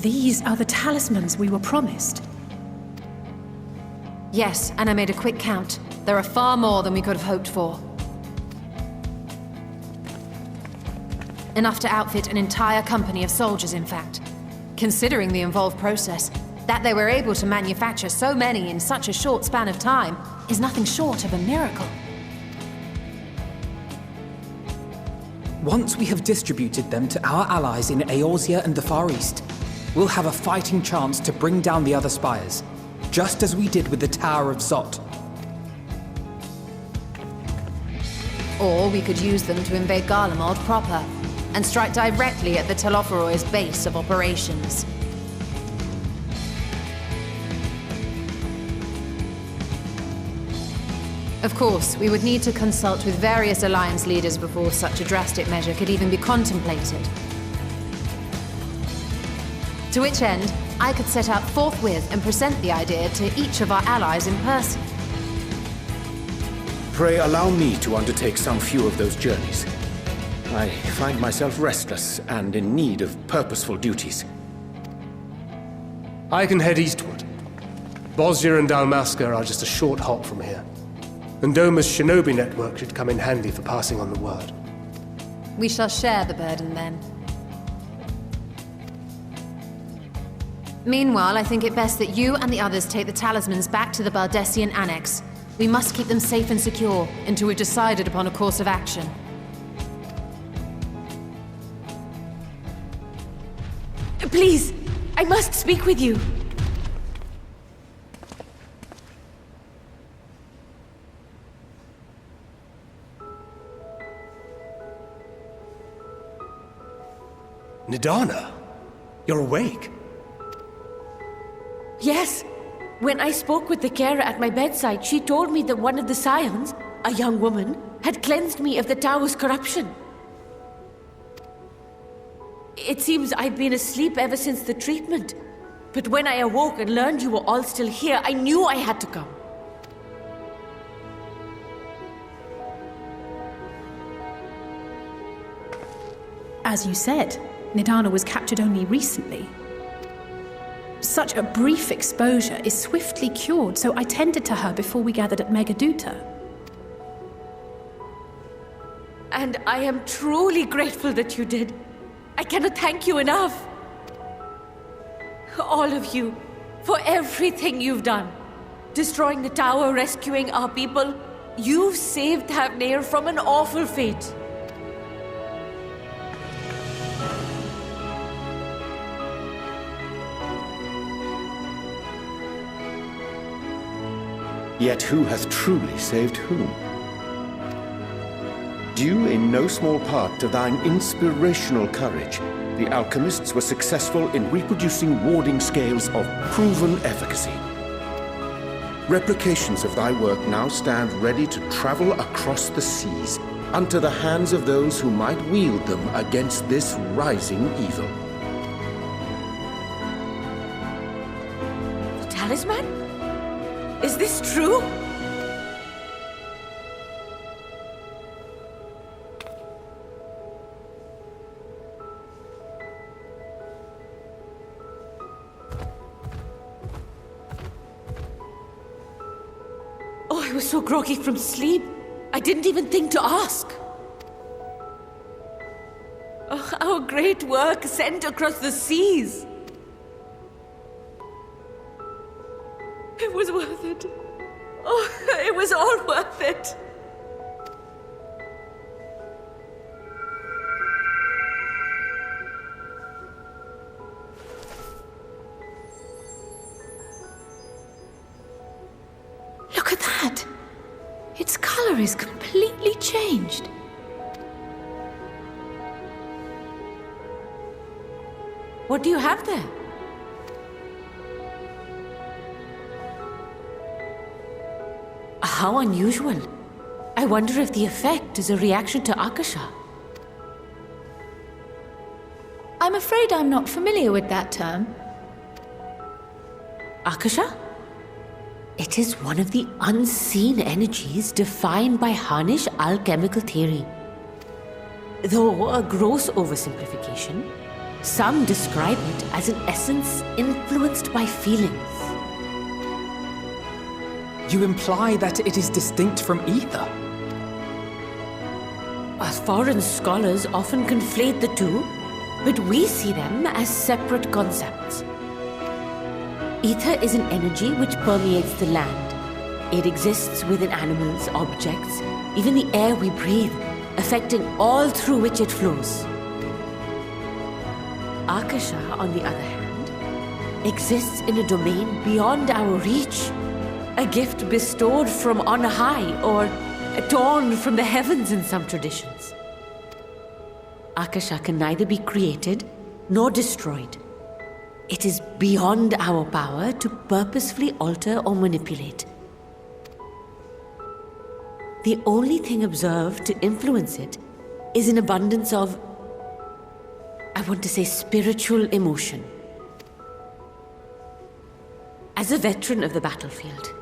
These are the talismans we were promised. Yes, and I made a quick count. There are far more than we could have hoped for. Enough to outfit an entire company of soldiers, in fact. Considering the involved process, that they were able to manufacture so many in such a short span of time is nothing short of a miracle. Once we have distributed them to our allies in Eorzea and the Far East, we'll have a fighting chance to bring down the other spires, just as we did with the Tower of Zot. Or we could use them to invade Garlemald proper, and strike directly at the Telophoroid's base of operations. Of course, we would need to consult with various Alliance leaders before such a drastic measure could even be contemplated. To which end, I could set out forthwith and present the idea to each of our allies in person. Pray allow me to undertake some few of those journeys. I find myself restless and in need of purposeful duties. I can head eastward. Bosnia and Dalmasca are just a short hop from here. And Doma's shinobi network should come in handy for passing on the word. We shall share the burden then. Meanwhile, I think it best that you and the others take the talismans back to the Baldessian Annex. We must keep them safe and secure until we've decided upon a course of action. Please, I must speak with you. Nidana, you're awake. Yes. When I spoke with the carer at my bedside, she told me that one of the scions, a young woman, had cleansed me of the tower's corruption. It seems I've been asleep ever since the treatment. But when I awoke and learned you were all still here, I knew I had to come. As you said, Nidana was captured only recently. Such a brief exposure is swiftly cured, so I tended to her before we gathered at Megaduta. And I am truly grateful that you did. I cannot thank you enough. All of you, for everything you've done. Destroying the tower, rescuing our people. You've saved Thavnair from an awful fate. Yet who hath truly saved whom? Due in no small part to thine inspirational courage, the alchemists were successful in reproducing warding scales of proven efficacy. Replications of thy work now stand ready to travel across the seas, unto the hands of those who might wield them against this rising evil. The talisman? Is this true? Oh, I was so groggy from sleep. I didn't even think to ask. Oh, our great work sent across the seas. It was worth it. Oh, it was all worth it. Look at that! Its color is completely changed. What do you have there? How unusual. I wonder if the effect is a reaction to Akasha. I'm afraid I'm not familiar with that term. Akasha? It is one of the unseen energies defined by Harnish alchemical theory. Though a gross oversimplification, Some describe it as an essence influenced by feelings. You imply that it is distinct from ether? Us foreign scholars often conflate the two, but we see them as separate concepts. Ether is an energy which permeates the land. It exists within animals, objects, even the air we breathe, affecting all through which it flows. Akasha, on the other hand, exists in a domain beyond our reach, a gift bestowed from on high or torn from the heavens in some traditions. Akasha can neither be created nor destroyed. It is beyond our power to purposefully alter or manipulate. The only thing observed to influence it is an abundance of, I want to say, spiritual emotion. As a veteran of the battlefield,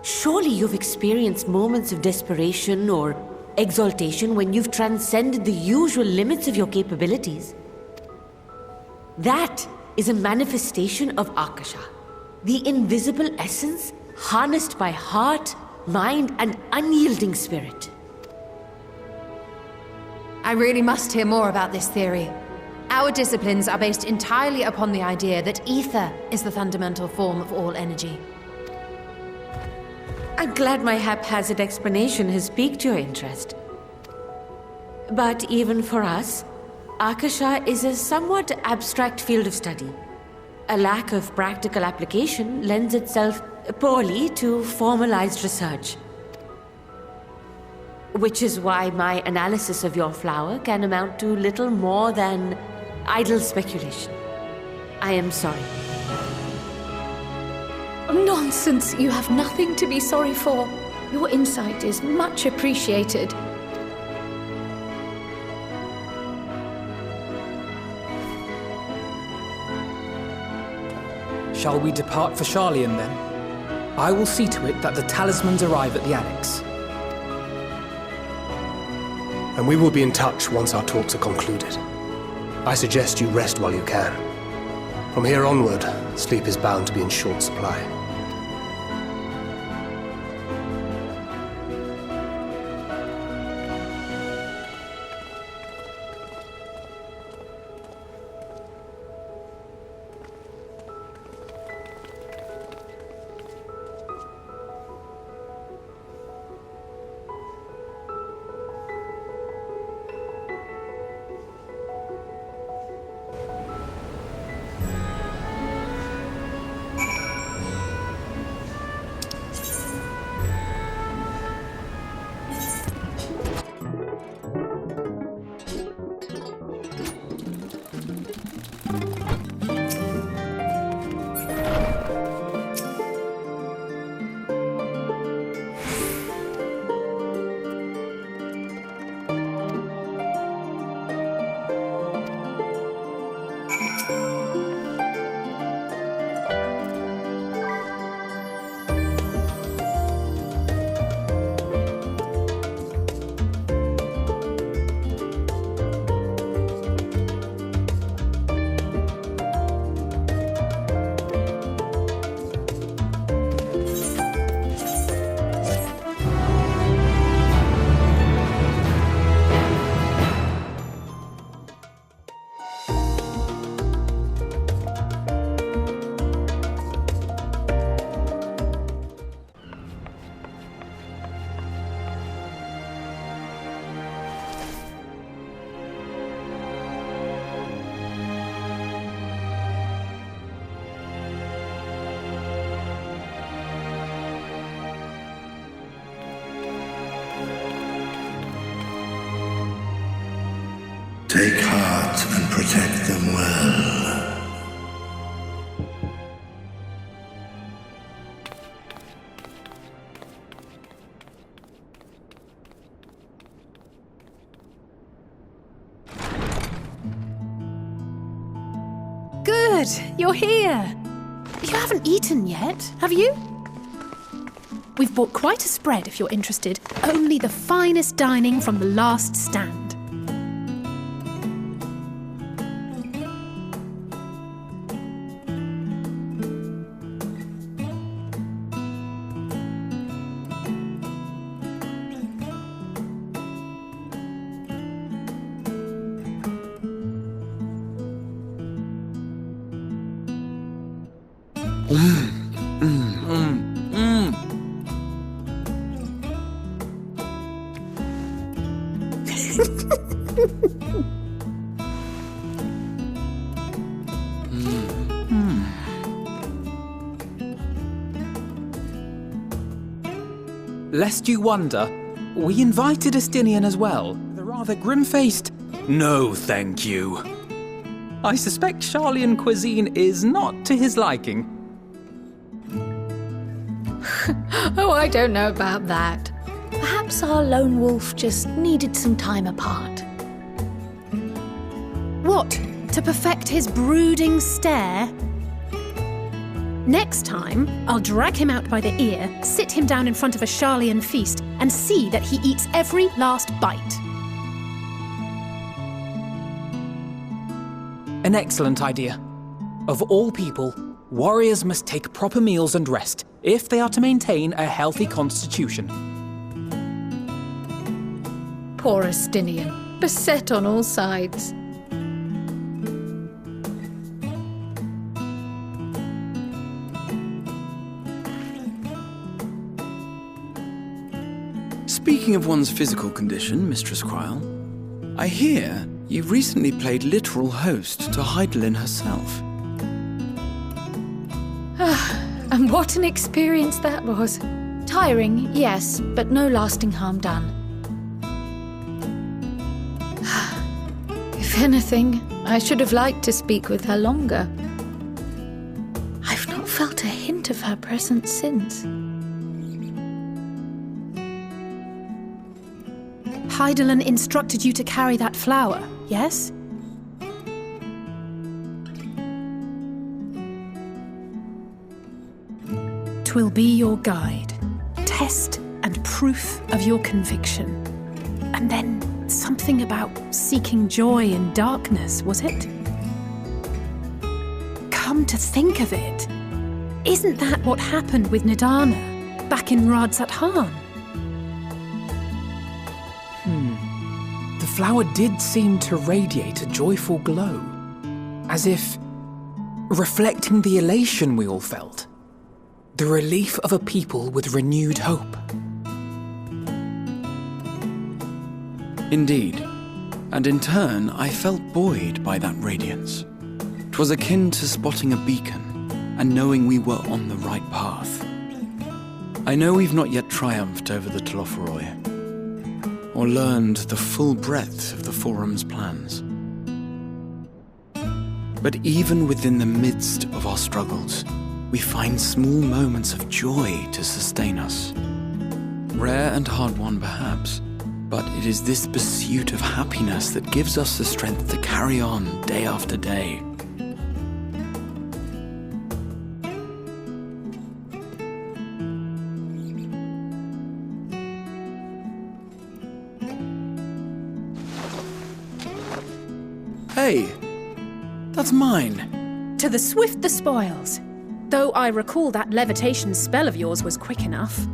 surely you've experienced moments of desperation or exaltation when you've transcended the usual limits of your capabilities. That is a manifestation of Akasha, the invisible essence harnessed by heart, mind, and unyielding spirit. I really must hear more about this theory. Our disciplines are based entirely upon the idea that ether is the fundamental form of all energy. I'm glad my haphazard explanation has piqued your interest. But even for us, Akasha is a somewhat abstract field of study. A lack of practical application lends itself poorly to formalized research. Which is why my analysis of your flower can amount to little more than idle speculation. I am sorry. Nonsense! You have nothing to be sorry for. Your insight is much appreciated. Shall we depart for Charlian then? I will see to it that the talismans arrive at the Annex. And we will be in touch once our talks are concluded. I suggest you rest while you can. From here onward, sleep is bound to be in short supply. Take heart and protect them well. Good, you're here. You haven't eaten yet, have you? We've bought quite a spread if you're interested. Only the finest dining from the last stand. Lest you wonder, we invited Estinian as well. The rather grim-faced, "No, thank you." I suspect Charlian cuisine is not to his liking. Oh, I don't know about that. Perhaps our lone wolf just needed some time apart. What? To perfect his brooding stare? Next time, I'll drag him out by the ear, sit him down in front of a Charlian feast, and see that he eats every last bite. An excellent idea. Of all people, warriors must take proper meals and rest if they are to maintain a healthy constitution. Poor Estinian, beset on all sides. Speaking of one's physical condition, Mistress Cryle, I hear you've recently played literal host to Heidelin herself. And what an experience that was. Tiring, yes, but no lasting harm done. If anything, I should have liked to speak with her longer. I've not felt a hint of her presence since. Heidelin instructed you to carry that flower, yes? 'Twill be your guide, test and proof of your conviction. And then something about seeking joy in darkness, was it? Come to think of it, isn't that what happened with Nidana back in Radzat-Han? The flower did seem to radiate a joyful glow, as if reflecting the elation we all felt, the relief of a people with renewed hope. Indeed, and in turn I felt buoyed by that radiance. 'Twas akin to spotting a beacon and knowing we were on the right path. I know we've not yet triumphed over the Telophoroi, or learned the full breadth of the Forum's plans. But even within the midst of our struggles, we find small moments of joy to sustain us. Rare and hard-won perhaps, but it is this pursuit of happiness that gives us the strength to carry on day after day. Hey, that's mine. To the swift the spoils. Though I recall that levitation spell of yours was quick enough.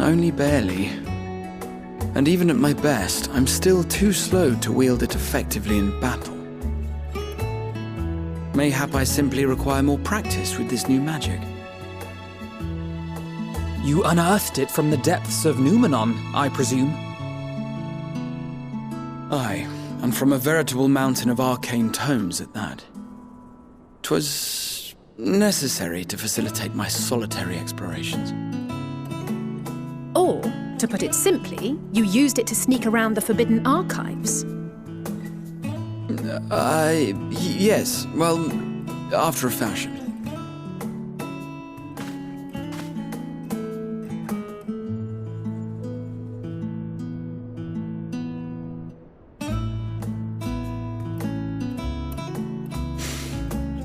Only barely. And even at my best, I'm still too slow to wield it effectively in battle. Mayhap I simply require more practice with this new magic. You unearthed it from the depths of Numenon, I presume? Aye, and from a veritable mountain of arcane tomes at that. 'Twas necessary to facilitate my solitary explorations. Or, to put it simply, you used it to sneak around the Forbidden Archives. Yes, well, after a fashion.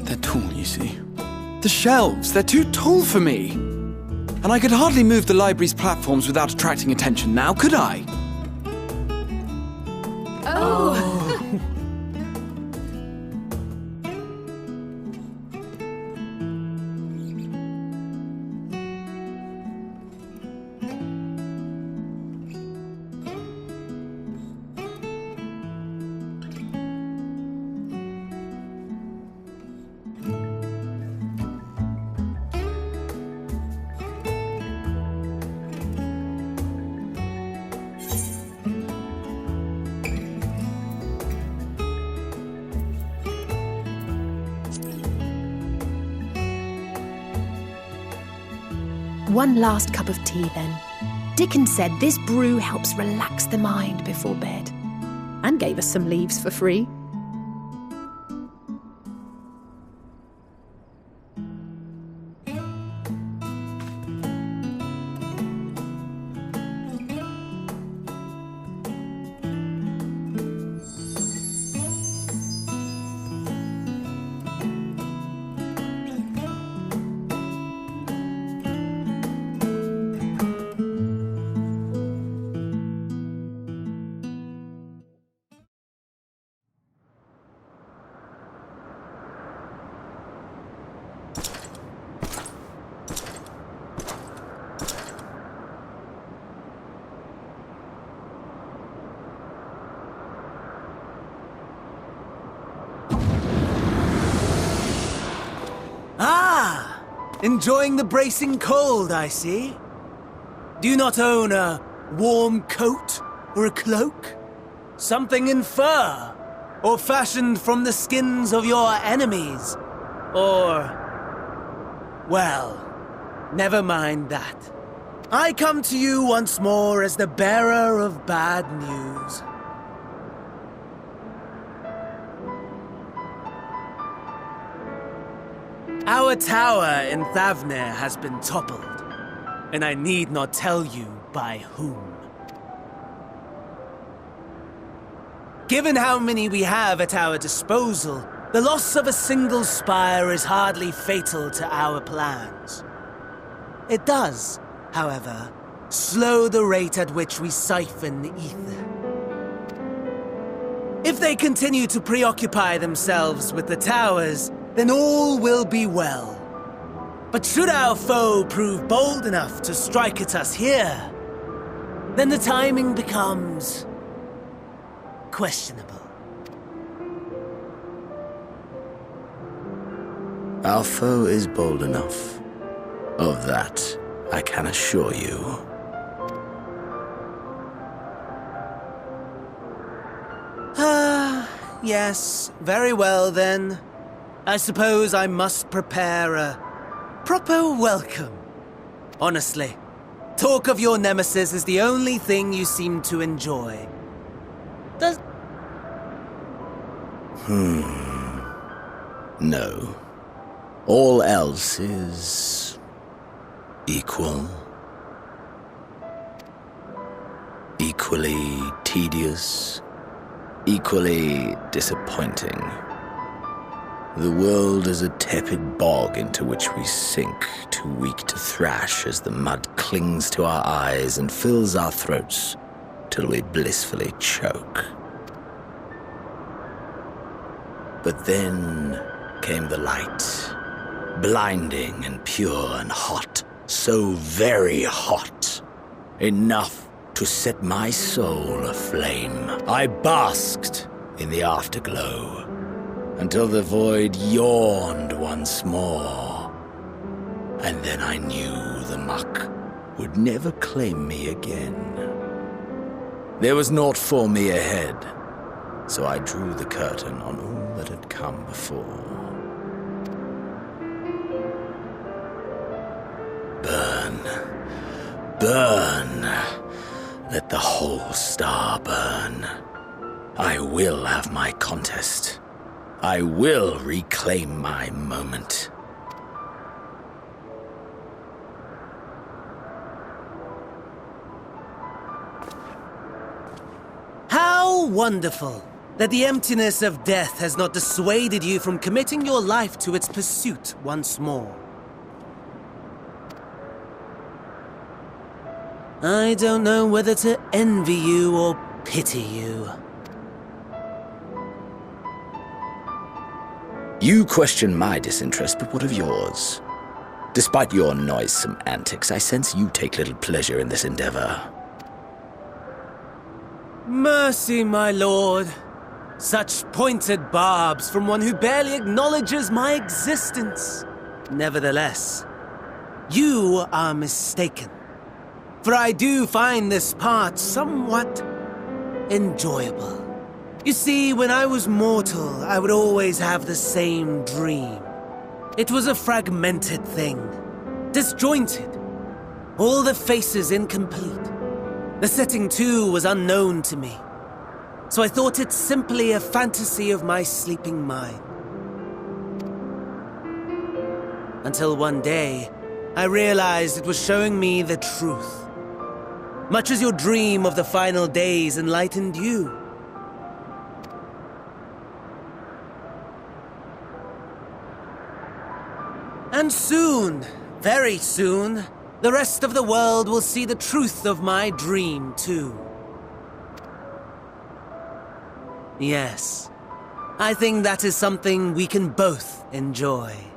They're tall, you see. The shelves, they're too tall for me. And I could hardly move the library's platforms without attracting attention now, could I? one last cup of tea then. Dickon said this brew helps relax the mind before bed. And gave us some leaves for free. Enjoying the bracing cold, I see. Do you not own a warm coat or a cloak? Something in fur? Or fashioned from the skins of your enemies? Or... well, never mind that. I come to you once more as the bearer of bad news. Our tower in Thavnir has been toppled, and I need not tell you by whom. Given how many we have at our disposal, the loss of a single spire is hardly fatal to our plans. It does, however, slow the rate at which we siphon the ether. If they continue to preoccupy themselves with the towers, then all will be well. But should our foe prove bold enough to strike at us here, then the timing becomes questionable. Our foe is bold enough. Of that, I can assure you. Yes, very well then. I suppose I must prepare a proper welcome. Honestly, talk of your nemesis is the only thing you seem to enjoy. No. All else is... equal. Equally tedious. Equally disappointing. The world is a tepid bog into which we sink, too weak to thrash as the mud clings to our eyes and fills our throats till we blissfully choke. But then came the light, blinding and pure and hot, so very hot, enough to set my soul aflame. I basked in the afterglow, until the void yawned once more. And then I knew the muck would never claim me again. There was naught for me ahead, so I drew the curtain on all that had come before. Burn, burn, let the whole star burn. I will have my contest. I will reclaim my moment. How wonderful that the emptiness of death has not dissuaded you from committing your life to its pursuit once more. I don't know whether to envy you or pity you. You question my disinterest, but what of yours? Despite your noisome antics, I sense you take little pleasure in this endeavor. Mercy, my lord. Such pointed barbs from one who barely acknowledges my existence. Nevertheless, you are mistaken. For I do find this part somewhat enjoyable. You see, when I was mortal, I would always have the same dream. It was a fragmented thing, disjointed, All the faces incomplete. The setting, too, was unknown to me. So I thought it simply a fantasy of my sleeping mind. Until one day, I realized it was showing me the truth. Much as your dream of the final days enlightened you. And soon, very soon, the rest of the world will see the truth of my dream, too. Yes, I think that is something we can both enjoy.